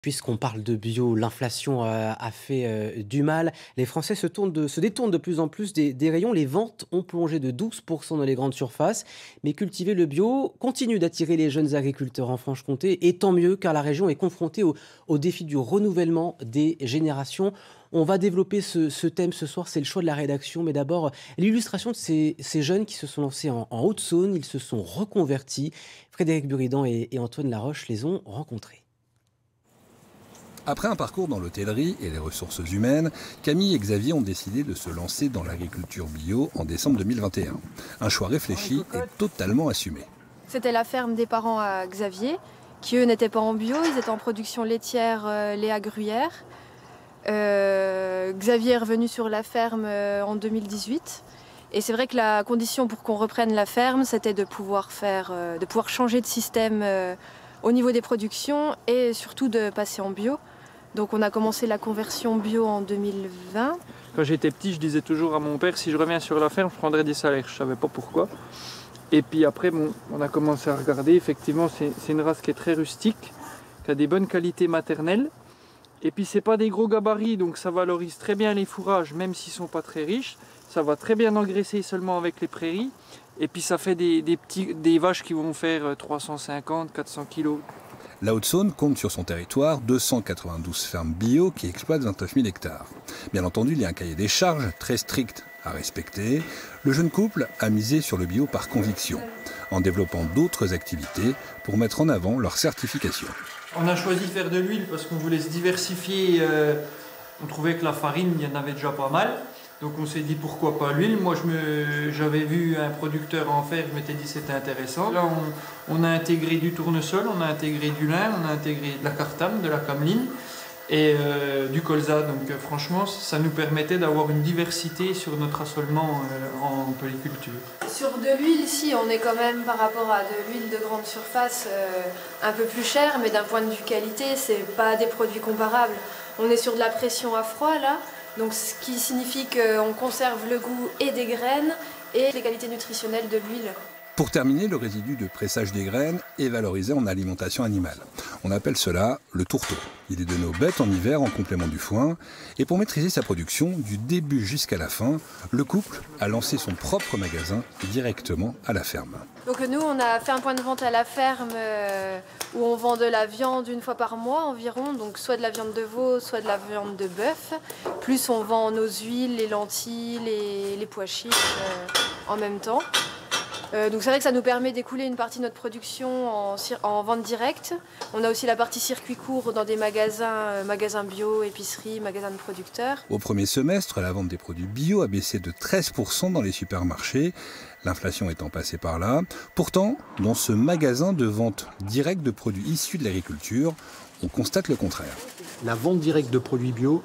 Puisqu'on parle de bio, l'inflation a fait du mal. Les Français se détournent de plus en plus des rayons. Les ventes ont plongé de 12% dans les grandes surfaces. Mais cultiver le bio continue d'attirer les jeunes agriculteurs en Franche-Comté. Et tant mieux, car la région est confrontée au défi du renouvellement des générations. On va développer ce thème ce soir, c'est le choix de la rédaction. Mais d'abord, l'illustration de ces jeunes qui se sont lancés en Haute-Saône. Ils se sont reconvertis. Frédéric Buridan et Antoine Laroche les ont rencontrés. Après un parcours dans l'hôtellerie et les ressources humaines, Camille et Xavier ont décidé de se lancer dans l'agriculture bio en décembre 2021. Un choix réfléchi et totalement assumé. C'était la ferme des parents à Xavier, qui eux n'étaient pas en bio, ils étaient en production laitière Léa Gruyère. Xavier est revenu sur la ferme en 2018. Et c'est vrai que la condition pour qu'on reprenne la ferme, c'était de pouvoir changer de système au niveau des productions et surtout de passer en bio. Donc on a commencé la conversion bio en 2020. Quand j'étais petit, je disais toujours à mon père, si je reviens sur la ferme, je prendrais des salaires. Je ne savais pas pourquoi. Et puis après, on a commencé à regarder. Effectivement, c'est une race qui est très rustique, qui a des bonnes qualités maternelles. Et puis c'est pas des gros gabarits, donc ça valorise très bien les fourrages, même s'ils ne sont pas très riches. Ça va très bien engraisser seulement avec les prairies. Et puis ça fait des vaches qui vont faire 350, 400 kilos. La Haute-Saône compte sur son territoire 292 fermes bio qui exploitent 29 000 hectares. Bien entendu, il y a un cahier des charges très strict à respecter. Le jeune couple a misé sur le bio par conviction, en développant d'autres activités pour mettre en avant leur certification. On a choisi de faire de l'huile parce qu'on voulait se diversifier. On trouvait que la farine, il y en avait déjà pas mal. Donc on s'est dit pourquoi pas l'huile. Moi j'avais vu un producteur en faire, je m'étais dit c'était intéressant. Là on a intégré du tournesol, on a intégré du lin, on a intégré de la cartame, de la cameline et du colza. Donc franchement ça nous permettait d'avoir une diversité sur notre assolement en polyculture. Sur de l'huile ici, on est quand même par rapport à de l'huile de grande surface un peu plus cher, mais d'un point de vue qualité, c'est pas des produits comparables. On est sur de la pression à froid là. Donc, ce qui signifie qu'on conserve le goût et des graines et les qualités nutritionnelles de l'huile. Pour terminer, le résidu de pressage des graines est valorisé en alimentation animale. On appelle cela le tourteau. Il est donné aux bêtes en hiver en complément du foin. Et pour maîtriser sa production, du début jusqu'à la fin, le couple a lancé son propre magasin directement à la ferme. Donc nous, on a fait un point de vente à la ferme où on vend de la viande une fois par mois environ, donc soit de la viande de veau, soit de la viande de bœuf. Plus on vend nos huiles, les lentilles, les pois chiches en même temps. Donc c'est vrai que ça nous permet d'écouler une partie de notre production en vente directe. On a aussi la partie circuit court dans des magasins bio, épiceries, magasins de producteurs. Au premier semestre, la vente des produits bio a baissé de 13% dans les supermarchés, l'inflation étant passée par là. Pourtant, dans ce magasin de vente directe de produits issus de l'agriculture, on constate le contraire. La vente directe de produits bio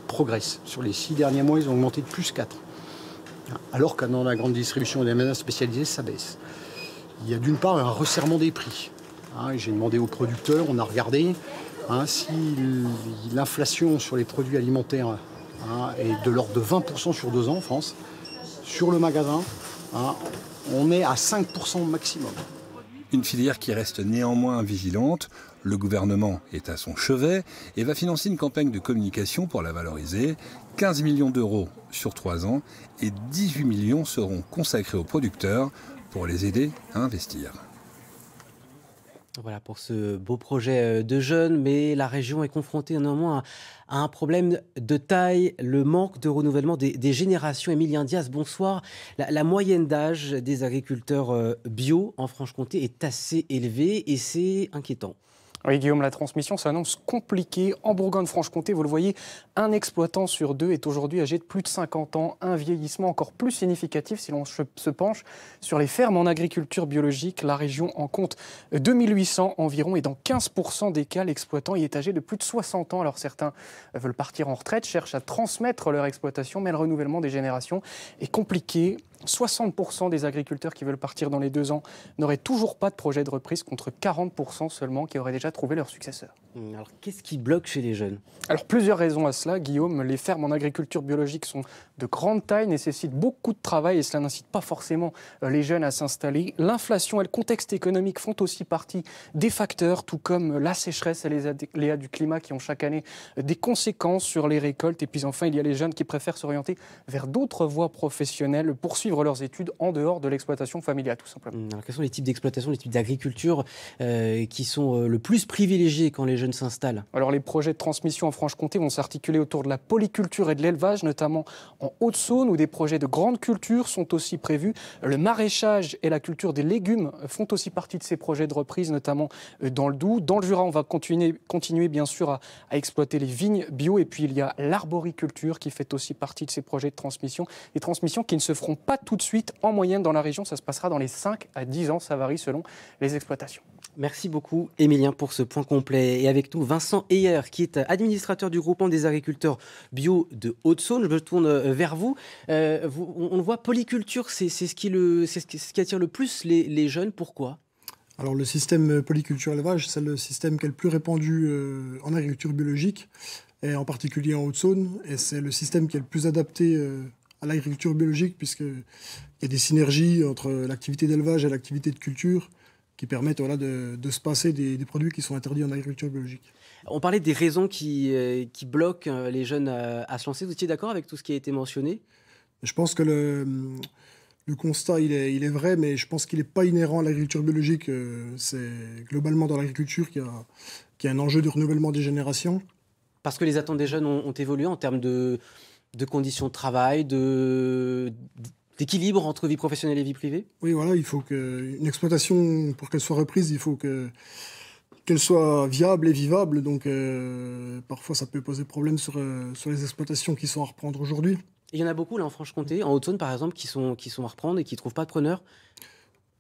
progresse. Sur les 6 derniers mois, ils ont augmenté de plus 4. Alors que dans la grande distribution et les magasins spécialisés, ça baisse. Il y a d'une part un resserrement des prix. J'ai demandé aux producteurs, on a regardé si l'inflation sur les produits alimentaires est de l'ordre de 20% sur 2 ans en France. Sur le magasin, on est à 5% maximum. Une filière qui reste néanmoins vigilante. Le gouvernement est à son chevet et va financer une campagne de communication pour la valoriser. 15 millions d'euros sur 3 ans et 18 millions seront consacrés aux producteurs pour les aider à investir. Voilà pour ce beau projet de jeunes, mais la région est confrontée néanmoins à un problème de taille, le manque de renouvellement des générations. Émilien Diaz, bonsoir. La moyenne d'âge des agriculteurs bio en Franche-Comté est assez élevée et c'est inquiétant. Oui, Guillaume, la transmission s'annonce compliquée. En Bourgogne-Franche-Comté, vous le voyez, un exploitant sur 2 est aujourd'hui âgé de plus de 50 ans. Un vieillissement encore plus significatif si l'on se penche sur les fermes en agriculture biologique. La région en compte 2800 environ et dans 15% des cas, l'exploitant y est âgé de plus de 60 ans. Alors certains veulent partir en retraite, cherchent à transmettre leur exploitation, mais le renouvellement des générations est compliqué. 60% des agriculteurs qui veulent partir dans les 2 ans n'auraient toujours pas de projet de reprise, contre 40% seulement qui auraient déjà trouvé leur successeur. Alors, qu'est-ce qui bloque chez les jeunes? Alors, plusieurs raisons à cela, Guillaume. Les fermes en agriculture biologique sont de grande taille, nécessitent beaucoup de travail et cela n'incite pas forcément les jeunes à s'installer. L'inflation et le contexte économique font aussi partie des facteurs, tout comme la sécheresse et les aléas du climat qui ont chaque année des conséquences sur les récoltes. Et puis enfin, il y a les jeunes qui préfèrent s'orienter vers d'autres voies professionnelles, poursuivre leurs études en dehors de l'exploitation familiale, tout simplement. Alors, quels sont les types d'exploitation, les types d'agriculture qui sont le plus privilégiés quand les jeunes s'installent? Alors, les projets de transmission en Franche-Comté vont s'articuler autour de la polyculture et de l'élevage, notamment en Haute-Saône, où des projets de grande culture sont aussi prévus. Le maraîchage et la culture des légumes font aussi partie de ces projets de reprise, notamment dans le Doubs. Dans le Jura, on va continuer bien sûr à exploiter les vignes bio. Et puis, il y a l'arboriculture qui fait aussi partie de ces projets de transmission. Des transmissions qui ne se feront pas tout de suite. En moyenne, dans la région, ça se passera dans les 5 à 10 ans. Ça varie selon les exploitations. Merci beaucoup, Émilien, pour ce point complet. Et avec nous, Vincent Heyer, qui est administrateur du groupement des agriculteurs bio de Haute-Saône. Je me tourne vers vous. On le voit, polyculture, c'est ce qui attire le plus les jeunes. Pourquoi? Alors le système polyculture-élevage, c'est le système qui est le plus répandu en agriculture biologique, et en particulier en Haute-Saône. Et c'est le système qui est le plus adapté à l'agriculture biologique, puisqu'il y a des synergies entre l'activité d'élevage et l'activité de culture qui permettent de se passer des produits qui sont interdits en agriculture biologique. On parlait des raisons qui bloquent les jeunes à se lancer. Vous étiez d'accord avec tout ce qui a été mentionné? Je pense que le constat, il est vrai, mais je pense qu'il n'est pas inhérent à l'agriculture biologique. C'est globalement dans l'agriculture qu'il y a un enjeu de renouvellement des générations. Parce que les attentes des jeunes ont évolué en termes de conditions de travail, d'équilibre entre vie professionnelle et vie privée? Oui, voilà, il faut qu'une exploitation, pour qu'elle soit reprise, il faut qu'elle soit viable et vivable. Donc parfois, ça peut poser problème sur les exploitations qui sont à reprendre aujourd'hui. Il y en a beaucoup là en Franche-Comté, en Haute-Saône par exemple, qui sont à reprendre et qui ne trouvent pas de preneurs?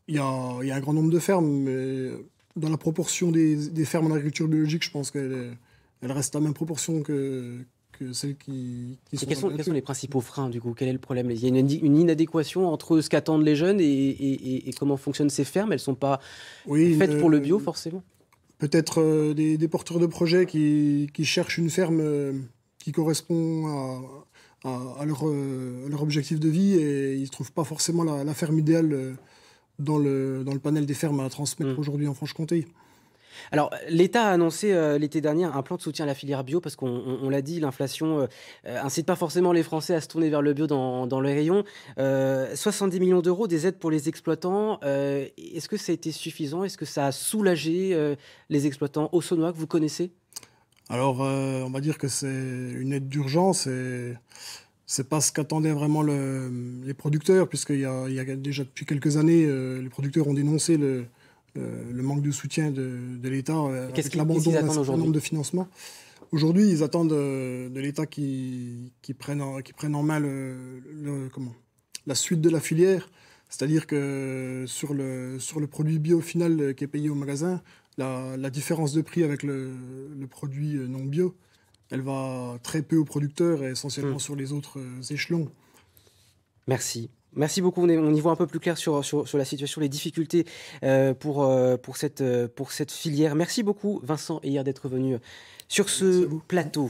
Il y a un grand nombre de fermes, mais dans la proportion des fermes en agriculture biologique, je pense qu'elle reste à la même proportion que celles qui sont... Quels sont les principaux freins du coup? Quel est le problème? Il y a une inadéquation entre ce qu'attendent les jeunes et comment fonctionnent ces fermes. Elles ne sont pas faites pour le bio forcément? Peut-être des porteurs de projets qui cherchent une ferme qui correspond à leur objectif de vie, et ils ne trouvent pas forcément la ferme idéale dans le panel des fermes à transmettre aujourd'hui en Franche-Comté. Alors, l'État a annoncé l'été dernier un plan de soutien à la filière bio parce qu'on l'a dit, l'inflation incite pas forcément les Français à se tourner vers le bio dans le rayon. 70 millions d'euros, des aides pour les exploitants. Est-ce que ça a été suffisant? Est-ce que ça a soulagé les exploitants haut-saônois que vous connaissez? Alors, on va dire que c'est une aide d'urgence, et c'est pas ce qu'attendaient vraiment les producteurs, puisqu'il y a déjà depuis quelques années, les producteurs ont dénoncé le manque de soutien de l'État avec l'abandon d'un certain nombre de financements. Aujourd'hui, ils attendent de l'État qui prenne en main la suite de la filière, c'est-à-dire que sur le produit bio final qui est payé au magasin, la différence de prix avec le produit non bio, elle va très peu aux producteurs et essentiellement sur les autres échelons. Merci. Merci beaucoup. On y voit un peu plus clair sur la situation, les difficultés pour cette filière. Merci beaucoup, Vincent Heyer, d'être venu sur ce plateau.